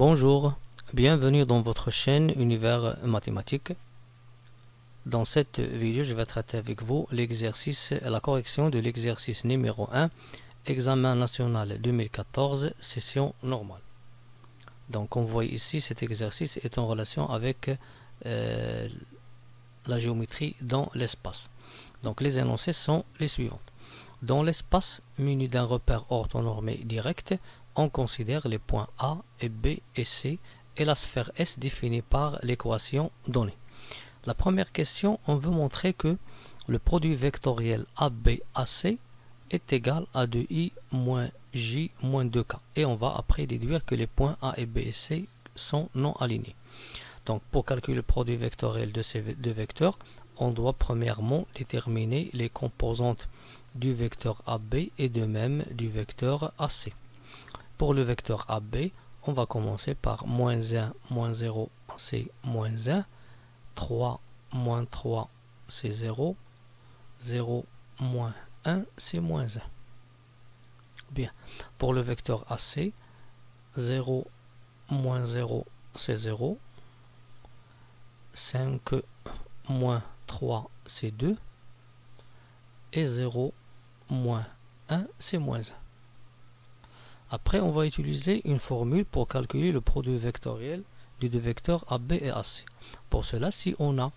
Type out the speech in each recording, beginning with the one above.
Bonjour, bienvenue dans votre chaîne Univers Mathématiques. Dans cette vidéo, je vais traiter avec vous la correction de l'exercice numéro 1, examen national 2014, session normale. Donc on voit ici, cet exercice est en relation avec la géométrie dans l'espace. Donc les énoncés sont les suivantes. Dans l'espace muni d'un repère orthonormé direct, on considère les points A et B et C et la sphère S définie par l'équation donnée. La première question, on veut montrer que le produit vectoriel ABAC est égal à 2i moins j moins 2k. Et on va après déduire que les points A et B et C sont non alignés. Donc pour calculer le produit vectoriel de ces deux vecteurs, on doit premièrement déterminer les composantes du vecteur AB et de même du vecteur AC. Pour le vecteur AB, on va commencer par moins 1, moins 0, c'est moins 1, 3, moins 3, c'est 0, 0, moins 1, c'est moins 1. Bien. Pour le vecteur AC, 0, moins 0, c'est 0, 5, moins 3, c'est 2, et 0, moins 1, c'est moins 1. Après, on va utiliser une formule pour calculer le produit vectoriel des deux vecteurs AB et AC. Pour cela, si on a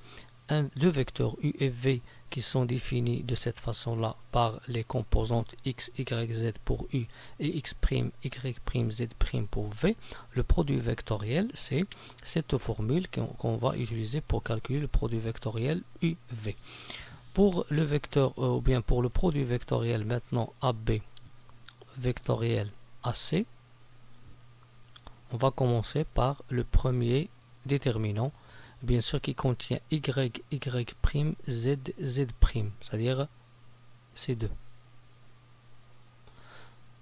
deux vecteurs U et V qui sont définis de cette façon-là par les composantes x, y, z pour U et x', y', z' pour V, le produit vectoriel, c'est cette formule qu'on va utiliser pour calculer le produit vectoriel UV. Pour le vecteur, ou bien pour le produit vectoriel maintenant AB vectoriel AC, on va commencer par le premier déterminant, bien sûr qui contient y, y', z, z', c'est-à-dire ces deux.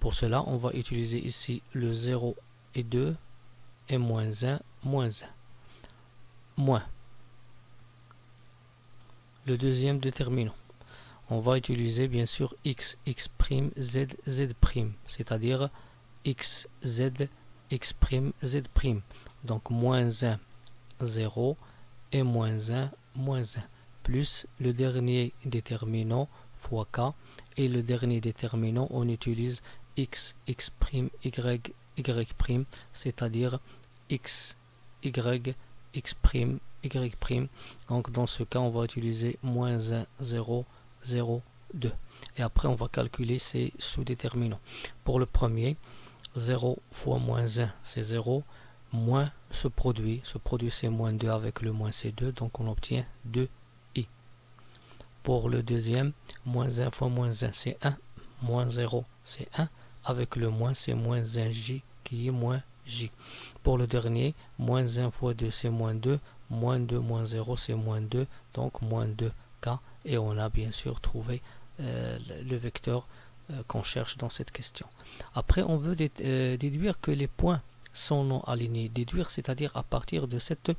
Pour cela, on va utiliser ici le 0 et 2 et moins 1, moins 1. Moins le deuxième déterminant. On va utiliser bien sûr x, x', z, z', c'est-à-dire x, z, x', z'. Donc moins 1, 0 et moins 1, moins 1. Plus le dernier déterminant fois k. Et le dernier déterminant, on utilise x, x', y, y', c'est-à-dire x, y, x', y'. Donc dans ce cas, on va utiliser moins 1, 0, 0, 2. Et après, on va calculer ces sous-déterminants. Pour le premier, 0 fois moins 1, c'est 0, moins ce produit c'est moins 2 avec le moins c'est 2, donc on obtient 2i. Pour le deuxième, moins 1 fois moins 1, c'est 1, moins 0, c'est 1, avec le moins c'est moins 1j qui est moins j. Pour le dernier, moins 1 fois 2, c'est moins 2, moins 2 moins 0, c'est moins 2, donc moins 2k, et on a bien sûr trouvé le vecteur qu'on cherche dans cette question. Après, on veut déduire que les points sont non alignés. Déduire, c'est-à-dire à partir de cette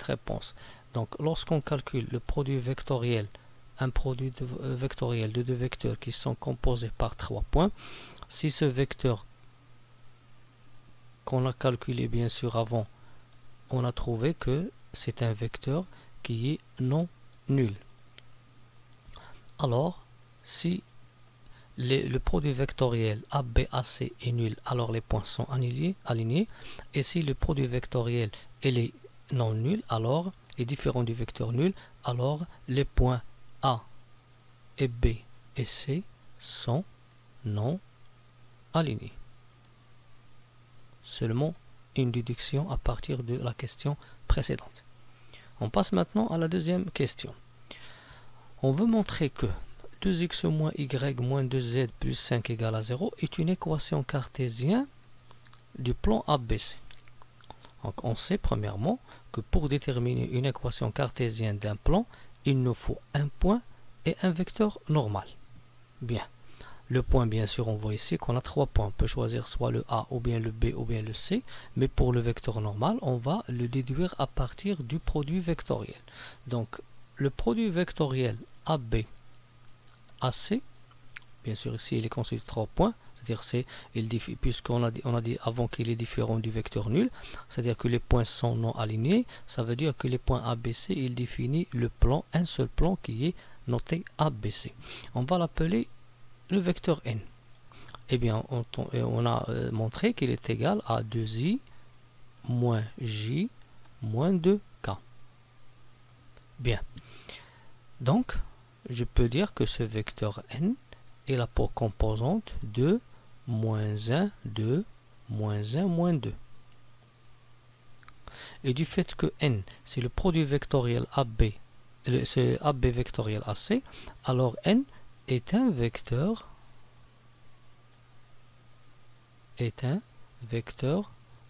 réponse. Donc, lorsqu'on calcule le produit vectoriel, un produit vectoriel de deux vecteurs qui sont composés par 3 points, si ce vecteur qu'on a calculé bien sûr avant, on a trouvé que c'est un vecteur qui est non nul. Alors, si le produit vectoriel ABAC est nul, alors les points sont alignés. Et si le produit vectoriel est non nul, alors est différent du vecteur nul, alors les points A et B et C sont non alignés. Seulement une déduction à partir de la question précédente. On passe maintenant à la deuxième question. On veut montrer que 2x moins y moins 2z plus 5 égale à 0 est une équation cartésienne du plan ABC. Donc on sait premièrement que pour déterminer une équation cartésienne d'un plan, il nous faut un point et un vecteur normal. Bien. Le point, bien sûr, on voit ici qu'on a 3 points. On peut choisir soit le A ou bien le B ou bien le C. Mais pour le vecteur normal, on va le déduire à partir du produit vectoriel. Donc, le produit vectoriel AB AC, bien sûr ici il est constitué de 3 points, c'est-à-dire puisqu'on a dit avant qu'il est différent du vecteur nul, c'est-à-dire que les points sont non alignés, ça veut dire que les points ABC, il définit le plan, un seul plan qui est noté ABC. On va l'appeler le vecteur n. Eh bien, on a montré qu'il est égal à 2i moins j moins 2k. Bien. Donc, je peux dire que ce vecteur n est la composante de moins 1, 2, moins 1, moins 2. Et du fait que n, c'est le produit vectoriel AB, c'est AB vectoriel AC, alors n est un vecteur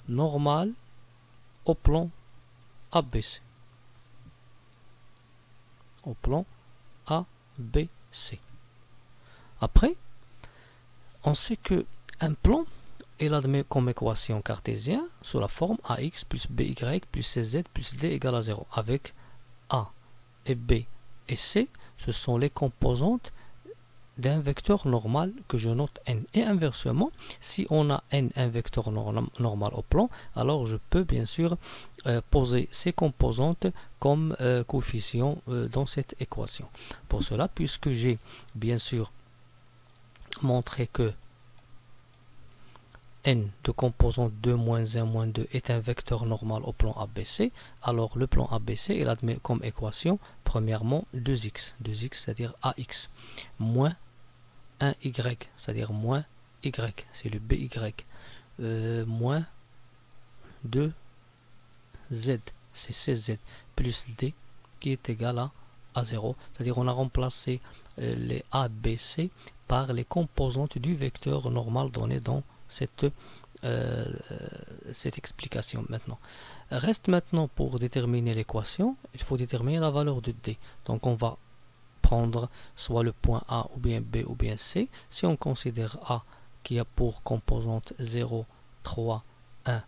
normal au plan ABC. Au plan ABC. Après, on sait que un plan est admis comme équation cartésienne sous la forme ax plus by plus cz plus d égale à 0, avec a et b et c, ce sont les composantes d'un vecteur normal que je note n. Et inversement, si on a n un vecteur normal au plan, alors je peux bien sûr poser ces composantes comme coefficients dans cette équation. Pour cela, puisque j'ai bien sûr montré que n de composante 2, moins 1, moins 2 est un vecteur normal au plan ABC, alors le plan ABC est admis comme équation, premièrement 2x, c'est-à-dire ax, moins 1y, c'est-à-dire moins y, c'est le by, moins 2z, c'est cz, plus d qui est égal à 0, c'est-à-dire on a remplacé les ABC par les composantes du vecteur normal donné dans cette explication. Maintenant, reste maintenant pour déterminer l'équation, il faut déterminer la valeur de d. Donc on va prendre soit le point A ou bien B ou bien C. Si on considère A qui a pour composante 0, 3, 1,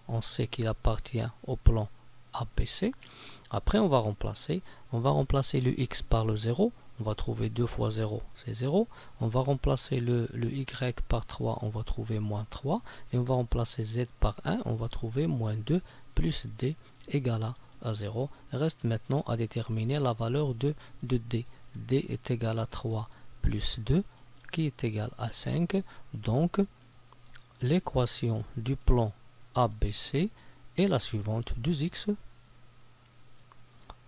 on sait qu'il appartient au plan ABC. Après on va remplacer le x par le 0, on va trouver 2 fois 0, c'est 0. On va remplacer le y par 3, on va trouver moins 3. Et on va remplacer z par 1, on va trouver moins 2 plus d égale à 0. Il reste maintenant à déterminer la valeur de d. d est égal à 3 plus 2, qui est égal à 5. Donc, l'équation du plan ABC est la suivante, 2x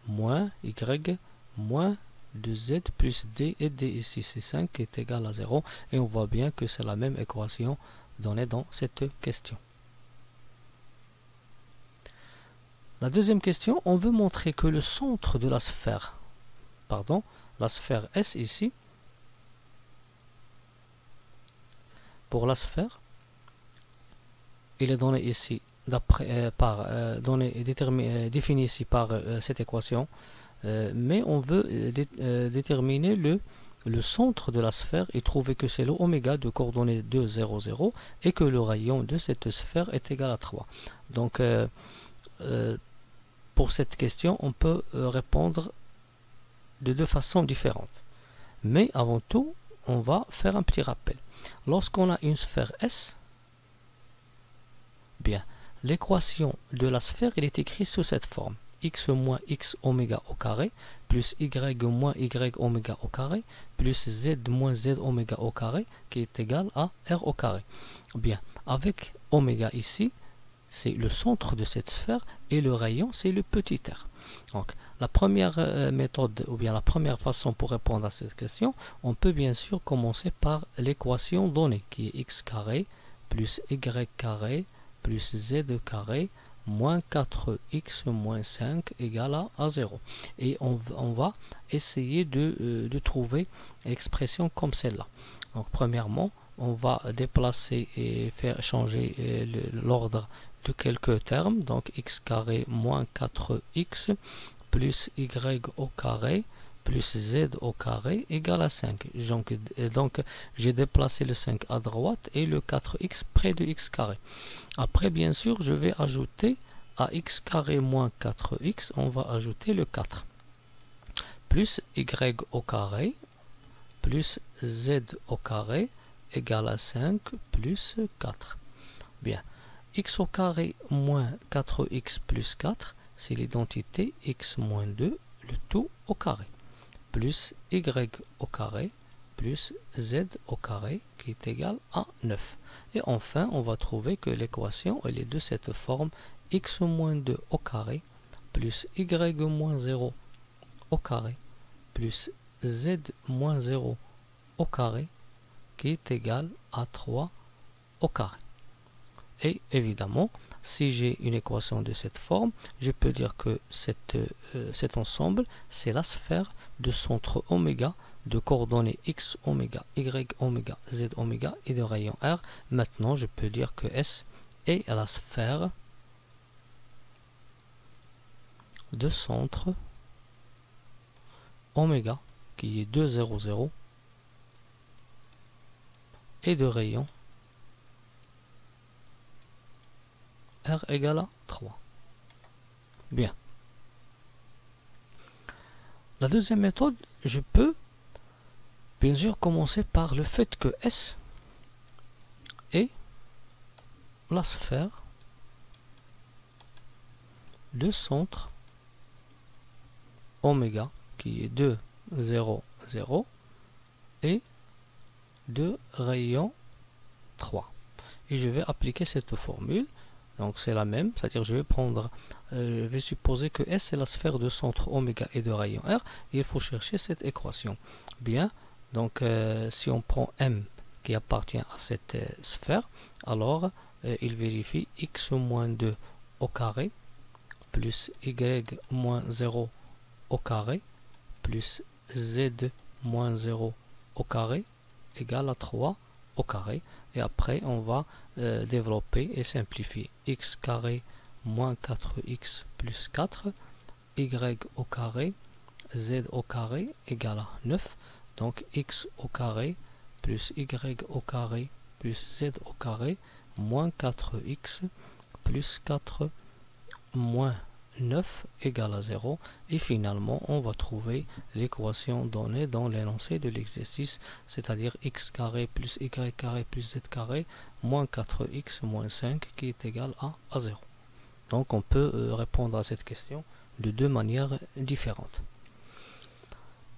moins y moins 2z plus d, et d ici c'est 5 qui est égal à 0, et on voit bien que c'est la même équation donnée dans cette question. La deuxième question, on veut montrer que le centre de la sphère, la sphère S ici, pour la sphère, il est donné ici défini ici par cette équation, mais on veut déterminer le centre de la sphère et trouver que c'est le oméga de coordonnées 2, 0, 0 et que le rayon de cette sphère est égal à 3. Donc pour cette question, on peut répondre de deux façons différentes. Mais avant tout, on va faire un petit rappel. Lorsqu'on a une sphère S, bien, l'équation de la sphère elle est écrite sous cette forme: x moins x oméga au carré plus y moins y oméga au carré plus z moins z oméga au carré qui est égal à r au carré. Bien, avec oméga ici, c'est le centre de cette sphère et le rayon c'est le petit r. Donc la première méthode ou bien la première façon pour répondre à cette question, on peut bien sûr commencer par l'équation donnée qui est x carré plus y carré plus z carré moins 4x moins 5 égale à 0. Et on va essayer de trouver l'expression comme celle-là. Donc premièrement, on va déplacer et faire changer l'ordre de quelques termes. Donc x carré moins 4x plus y au carré plus z au carré égale à 5. Donc j'ai déplacé le 5 à droite et le 4x près de x carré. Après, bien sûr, je vais ajouter à x carré moins 4x, on va ajouter le 4. Plus y au carré, plus z au carré, égale à 5 plus 4. Bien, x au carré moins 4x plus 4, c'est l'identité x moins 2, le tout au carré, plus y au carré, plus z au carré, qui est égal à 9. Et enfin, on va trouver que l'équation elle est de cette forme, x moins 2 au carré, plus y moins 0 au carré, plus z moins 0 au carré, qui est égal à 3 au carré. Et évidemment, si j'ai une équation de cette forme, je peux dire que cet ensemble, c'est la sphère de centre oméga, de coordonnées x oméga, y oméga, z oméga et de rayon R. Maintenant, je peux dire que S est la sphère de centre oméga, qui est 2, 0, 0, et de rayon R égale à 3. Bien. La deuxième méthode, je peux bien sûr commencer par le fait que S est la sphère de centre oméga, qui est 2, 0, 0, et de rayon 3. Et je vais appliquer cette formule. Donc c'est la même, c'est-à-dire je vais prendre, je vais supposer que S est la sphère de centre oméga et de rayon R, et il faut chercher cette équation. Bien, donc si on prend M qui appartient à cette sphère, alors il vérifie x moins 2 au carré, plus y moins 0 au carré, plus z moins 0 au carré, égale à 3 au carré. Et après on va développer et simplifier. X carré moins 4x plus 4, y au carré, z au carré égale à 9. Donc x au carré plus y au carré plus z au carré moins 4x plus 4 moins 9 égale à 0. Et finalement on va trouver l'équation donnée dans l'énoncé de l'exercice, c'est-à-dire x carré plus y carré plus z carré moins 4x moins 5 qui est égal à 0. Donc on peut répondre à cette question de deux manières différentes.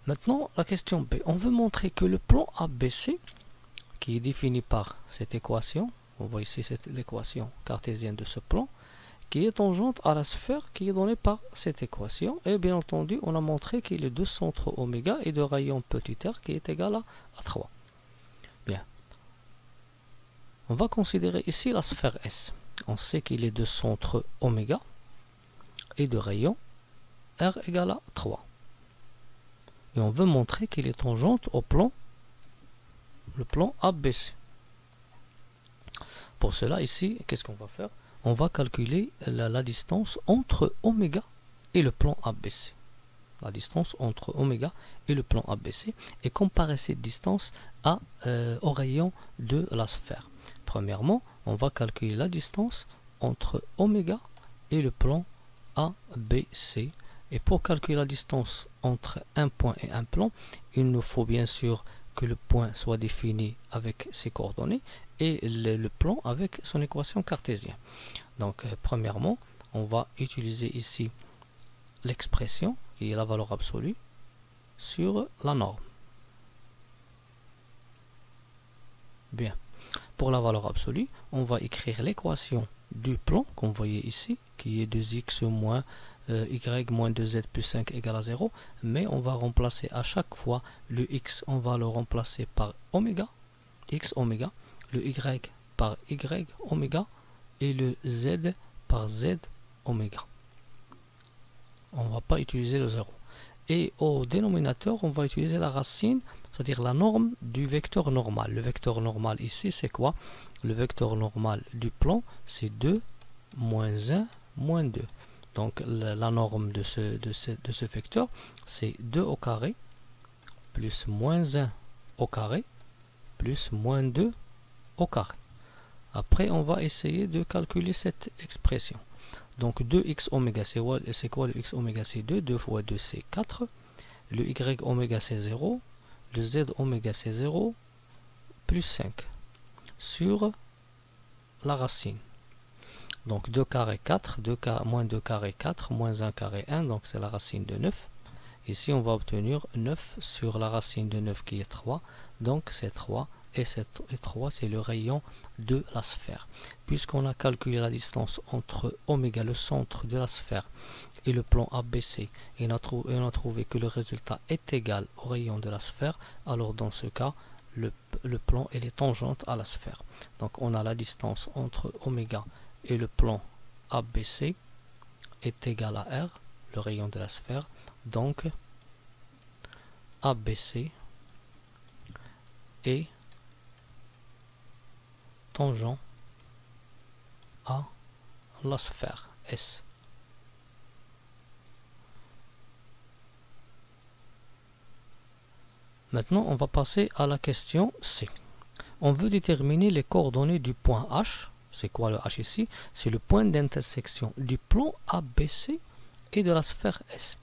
Maintenant la question B, on veut montrer que le plan ABC qui est défini par cette équation, on voit ici l'équation cartésienne de ce plan, qui est tangente à la sphère qui est donnée par cette équation. Et bien entendu, on a montré qu'il est de centre oméga et de rayon petit r qui est égal à 3. Bien. On va considérer ici la sphère S. On sait qu'il est de centre oméga et de rayon r égale à 3. Et on veut montrer qu'il est tangente au plan, le plan ABC. Pour cela, ici, qu'est-ce qu'on va faire? On va calculer la distance entre oméga et le plan ABC. La distance entre oméga et le plan ABC et comparer cette distance au rayon de la sphère. Premièrement, on va calculer la distance entre oméga et le plan ABC. Et pour calculer la distance entre un point et un plan, il nous faut bien sûr que le point soit défini avec ses coordonnées et le plan avec son équation cartésienne. Donc premièrement, on va utiliser ici l'expression qui est la valeur absolue sur la norme. Bien, pour la valeur absolue, on va écrire l'équation du plan qu'on voyait ici, qui est 2x moins y moins 2z plus 5 égale à 0, mais on va remplacer à chaque fois le x, on va le remplacer par oméga, x oméga, le y par y oméga et le z par z oméga. On ne va pas utiliser le 0. Et au dénominateur, on va utiliser la racine, c'est-à-dire la norme du vecteur normal. Le vecteur normal ici, c'est quoi? Le vecteur normal du plan, c'est 2, moins 1, moins 2. Donc la norme de ce vecteur, c'est 2 au carré, plus moins 1 au carré, plus moins 2 au carré. Après, on va essayer de calculer cette expression. Donc 2x oméga, c'est quoi le x oméga? C'est 2, 2 fois 2 c'est 4, le y oméga c'est 0, le z oméga c'est 0, plus 5 sur la racine. Donc 2 carré 4, moins 2 carré 4, moins 1 carré 1, donc c'est la racine de 9. Ici on va obtenir 9 sur la racine de 9 qui est 3, donc c'est 3, et 3 c'est le rayon de la sphère. Puisqu'on a calculé la distance entre oméga, le centre de la sphère, et le plan ABC, et on a trouvé que le résultat est égal au rayon de la sphère, alors dans ce cas, le plan est tangente à la sphère. Donc on a la distance entre oméga et le plan ABC est égal à R, le rayon de la sphère. Donc ABC est tangent à la sphère S. Maintenant, on va passer à la question C. On veut déterminer les coordonnées du point H. C'est quoi le H ici? C'est le point d'intersection du plan ABC et de la sphère S.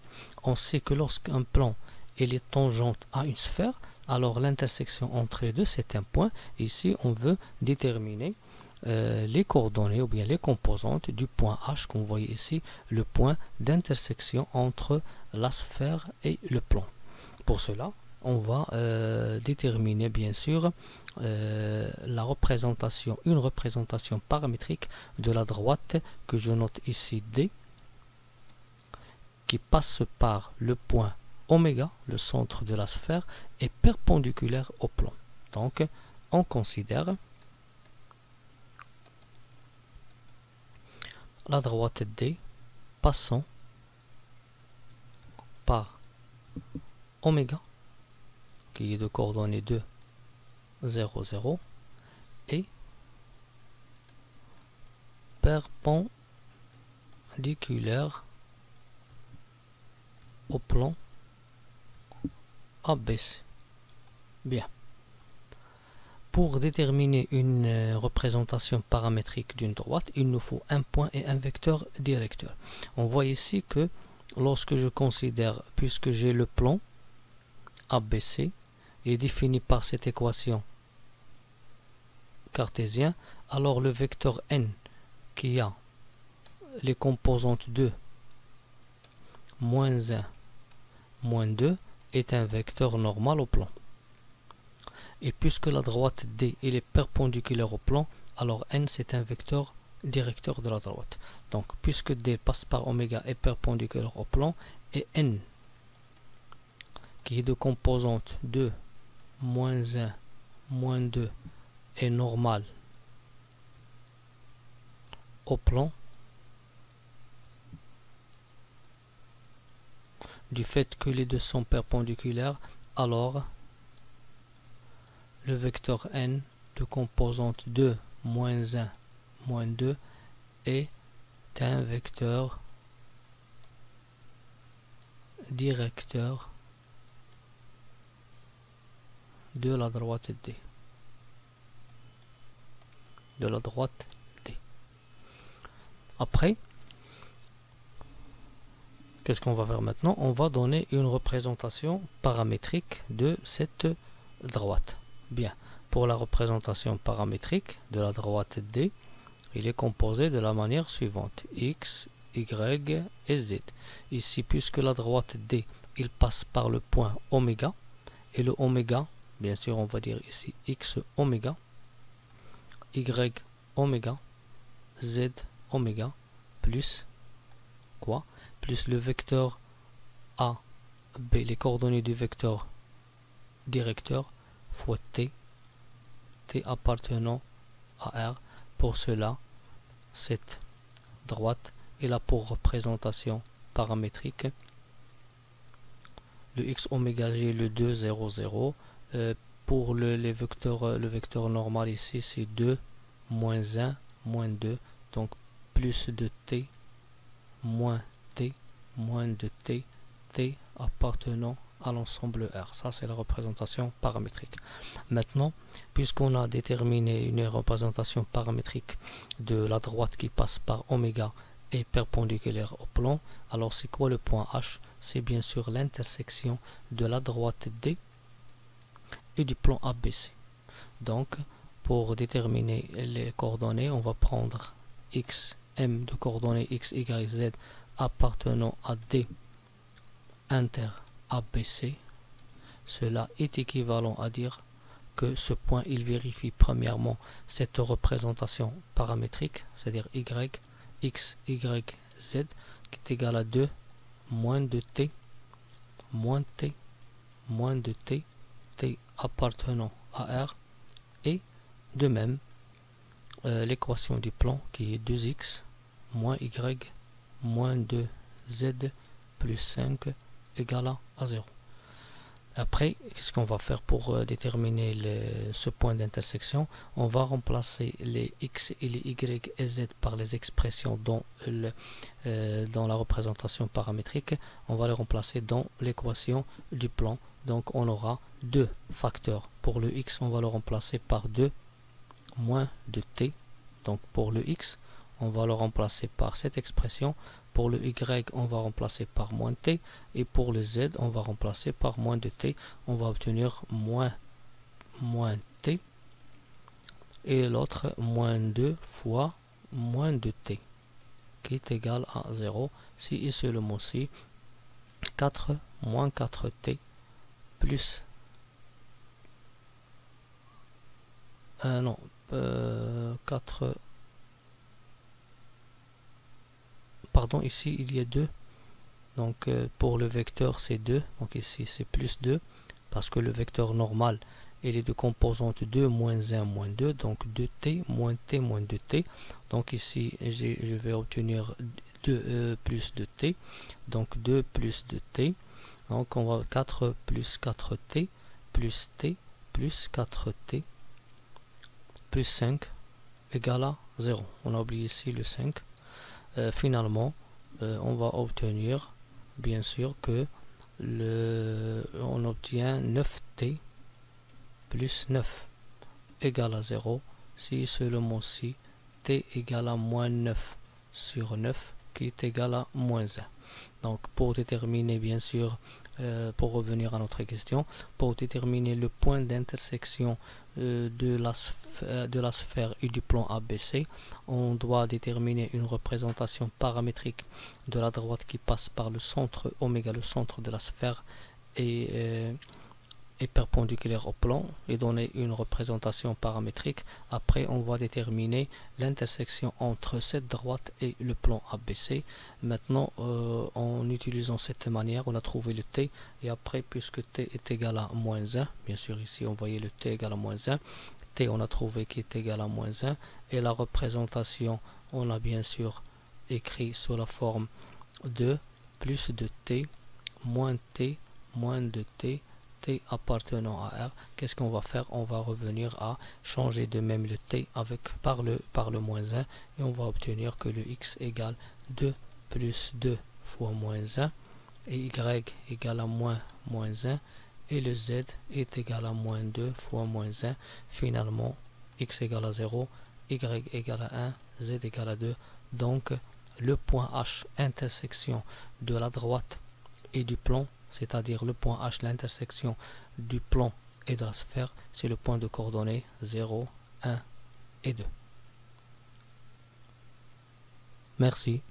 On sait que lorsqu'un plan est tangente à une sphère, alors l'intersection entre les deux, c'est un point. Ici, on veut déterminer les coordonnées ou bien les composantes du point H, qu'on voit ici, le point d'intersection entre la sphère et le plan. Pour cela, on va déterminer bien sûr une représentation paramétrique de la droite que je note ici D, qui passe par le point oméga, le centre de la sphère, est perpendiculaire au plan. Donc on considère la droite D passant par oméga, qui est de coordonnées 2, 0, 0, et perpendiculaire au plan ABC. Bien. Pour déterminer une représentation paramétrique d'une droite, il nous faut un point et un vecteur directeur. On voit ici que lorsque je considère, puisque j'ai le plan ABC, est défini par cette équation cartésienne, alors le vecteur n qui a les composantes 2, moins 1, moins 2 est un vecteur normal au plan. Et puisque la droite D est perpendiculaire au plan, alors n c'est un vecteur directeur de la droite. Donc puisque D passe par oméga est perpendiculaire au plan, et n qui est de composante 2, moins 1, moins 2 est normal au plan, du fait que les deux sont perpendiculaires, alors le vecteur n de composante 2, moins 1, moins 2 est un vecteur directeur de la droite D. Après, qu'est-ce qu'on va faire maintenant? On va donner une représentation paramétrique de cette droite. Bien, pour la représentation paramétrique de la droite D, il est composé de la manière suivante: X, Y et Z. Ici, puisque la droite D, il passe par le point oméga, et le oméga, bien sûr, on va dire ici X oméga, Y oméga, Z oméga, plus quoi? Plus le vecteur A, B, les coordonnées du vecteur directeur, fois T, T appartenant à R. Pour cela, cette droite est là pour représentation paramétrique. Le X oméga G, le 2, 0, 0. Pour le vecteur normal ici, c'est 2, moins 1, moins 2. Donc plus de T, moins T, moins de T, T appartenant à l'ensemble R. Ça, c'est la représentation paramétrique. Maintenant, puisqu'on a déterminé une représentation paramétrique de la droite qui passe par oméga et perpendiculaire au plan, alors c'est quoi le point H? C'est bien sûr l'intersection de la droite D et du plan ABC. Donc, pour déterminer les coordonnées, on va prendre x, m de coordonnées x, y, z appartenant à D inter ABC. Cela est équivalent à dire que ce point, il vérifie premièrement cette représentation paramétrique, c'est-à-dire y, x, y, z, qui est égal à 2 moins de t, moins t, moins de t, t appartenant à R, et de même l'équation du plan qui est 2x moins y moins 2z plus 5 égale à 0. Après, qu'est-ce qu'on va faire pour déterminer ce point d'intersection? On va remplacer les x et les y et z par les expressions dans la représentation paramétrique. On va les remplacer dans l'équation du plan. Donc on aura deux facteurs. Pour le x, on va le remplacer par 2 moins de t. Donc pour le x, on va le remplacer par cette expression. Pour le y, on va remplacer par moins t. Et pour le z, on va remplacer par moins de t. On va obtenir moins t. Et l'autre, moins 2 fois moins de t, qui est égal à 0. Si et seulement si 4 moins 4t plus 4. Pardon, ici il y a 2. Donc pour le vecteur c'est 2. Donc ici c'est plus 2. Parce que le vecteur normal, il est de composante 2, moins 1, moins 2. Donc 2t, moins 2t. Donc ici je vais obtenir 2 plus 2t. Donc 2 plus 2t. Donc on va 4 plus 4t plus t plus 4t plus 5 égale à 0. On a oublié ici le 5. Finalement, on va obtenir bien sûr que on obtient 9t plus 9 égale à 0 si seulement si t égale à moins 9 sur 9 qui est égal à moins 1. Donc pour déterminer bien sûr, pour revenir à notre question, pour déterminer le point d'intersection de la sphère et du plan ABC, on doit déterminer une représentation paramétrique de la droite qui passe par le centre oméga, le centre de la sphère, et est perpendiculaire au plan, et donner une représentation paramétrique. Après on va déterminer l'intersection entre cette droite et le plan ABC. Maintenant en utilisant cette manière, on a trouvé le t, et après puisque t est égal à moins 1, bien sûr ici on voyait le t égal à moins 1, t on a trouvé qui est égal à moins 1, et la représentation on a bien sûr écrit sous la forme de plus de t moins de t appartenant à R. Qu'est-ce qu'on va faire? On va revenir à changer de même le t par le moins 1, et on va obtenir que le x égale 2 plus 2 fois moins 1, et y égale à moins 1, et le z est égal à moins 2 fois moins 1. Finalement, x égale à 0, y égale à 1, z égale à 2. Donc le point H, intersection de la droite et du plan, c'est-à-dire le point H, l'intersection du plan et de la sphère, c'est le point de coordonnées 0, 1 et 2. Merci.